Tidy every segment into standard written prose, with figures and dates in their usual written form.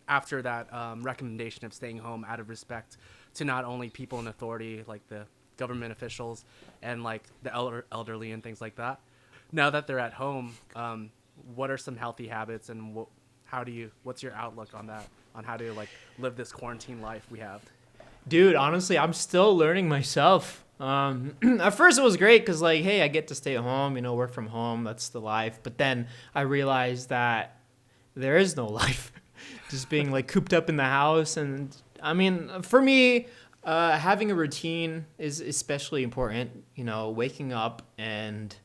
after that recommendation of staying home out of respect to not only people in authority, like the government officials and like the elderly and things like that. Now that they're at home, what are some healthy habits, and what's your outlook on that, on how to like live this quarantine life we have? Dude, honestly, I'm still learning myself. At first it was great because like, hey, I get to stay at home, work from home. That's the life. But then I realized that there is no life, just being like cooped up in the house. And I mean, for me, having a routine is especially important. Waking up and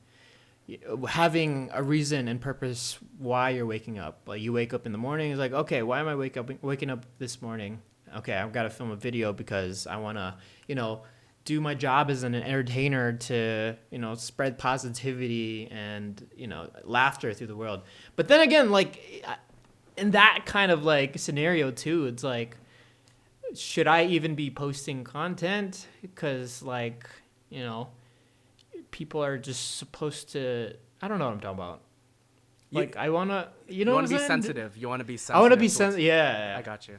having a reason and purpose why you're waking up. Like you wake up in the morning, it's like, okay, why am I waking up this morning? Okay, I've got to film a video because I want to, do my job as an entertainer to, spread positivity and, laughter through the world. But then again, like in that kind of like scenario too, it's like, should I even be posting content? Because like, people are just supposed to, I don't know what I'm talking about. Like I want to, you want to be sensitive. You want to be sensitive. I want to be sensitive. Yeah. I got you.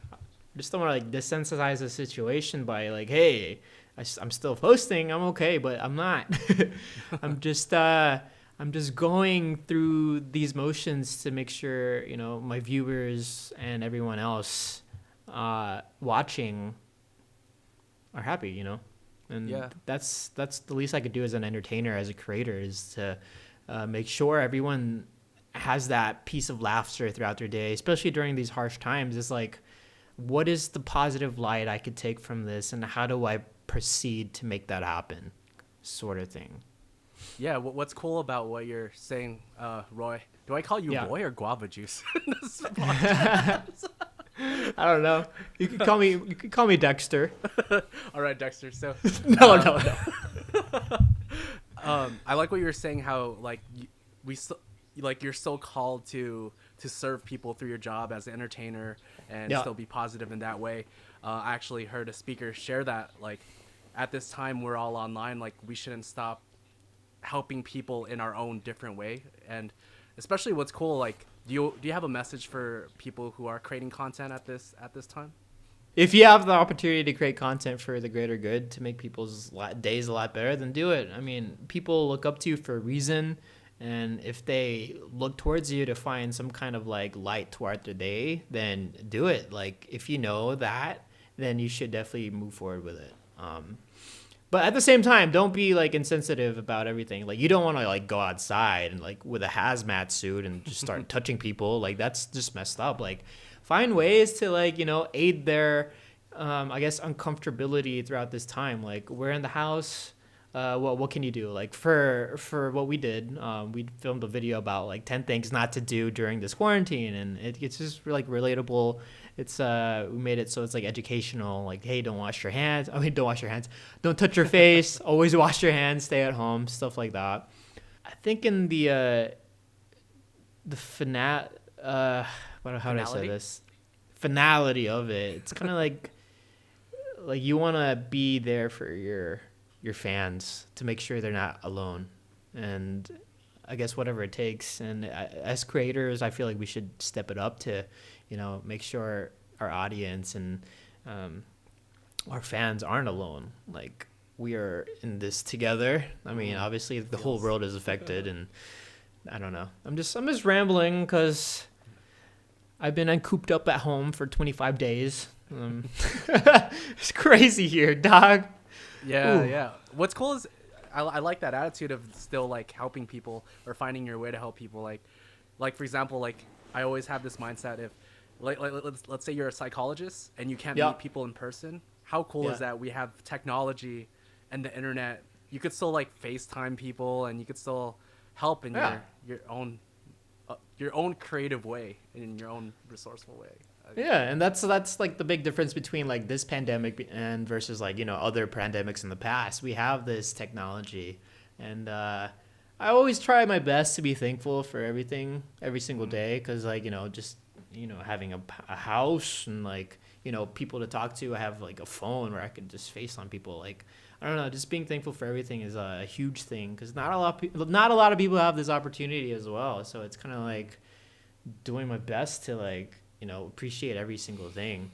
Just don't want to like desensitize the situation by like, hey, I'm still posting. I'm okay, but I'm not. I'm just going through these motions to make sure, my viewers and everyone else watching are happy, And yeah, that's the least I could do as an entertainer, as a creator, is to make sure everyone has that piece of laughter throughout their day, especially during these harsh times. It's like, what is the positive light I could take from this, and how do I proceed to make that happen, sort of thing. Yeah, what's cool about what you're saying, Roy? Do I call you Roy or Guava Juice? I don't know. You could call me Dexter. All right, Dexter. So no. I like what you were saying. How like you're so called to serve people through your job as an entertainer and still be positive in that way. I actually heard a speaker share that like at this time we're all online, like we shouldn't stop helping people in our own different way. And especially what's cool, like do you have a message for people who are creating content at this time? If you have the opportunity to create content for the greater good to make people's days a lot better, then do it. I mean, people look up to you for a reason, and if they look towards you to find some kind of like light toward their day, then do it. Like if you know that, then you should definitely move forward with it. But at the same time, don't be like insensitive about everything. Like you don't want to like go outside and like with a hazmat suit and just start touching people. Like that's just messed up. Like find ways to like, aid their, I guess, uncomfortability throughout this time. Like we're in the house. What can you do? Like for what we did, we filmed a video about like 10 things not to do during this quarantine, and it's just like relatable. It's we made it so it's like educational. Like, hey, don't wash your hands. Don't touch your face. Always wash your hands. Stay at home. Stuff like that. I think in the how do I say this? Finality of it. It's kind of like you want to be there for your fans to make sure they're not alone, and I guess whatever it takes. And as creators, I feel like we should step it up to make sure our audience and our fans aren't alone. Like we are in this together. I mean, obviously the whole world is affected, and I don't know, I'm just rambling because I've been cooped up at home for 25 days. It's crazy here, dog. Yeah, Ooh. yeah. What's cool is I like that attitude of still like helping people or finding your way to help people. Like for example, like I always have this mindset: if let's say you're a psychologist and you can't meet people in person, how cool is that we have technology and the internet? You could still like FaceTime people, and you could still help in your own creative way, in your own resourceful way. Yeah, and that's like the big difference between like this pandemic and versus like other pandemics in the past. We have this technology, and I always try my best to be thankful for everything every single day, because like just having a house and like people to talk to. I have like a phone where I can just FaceTime people. Like I don't know, just being thankful for everything is a huge thing, because not a lot of people have this opportunity as well. So it's kind of like doing my best to like appreciate every single thing.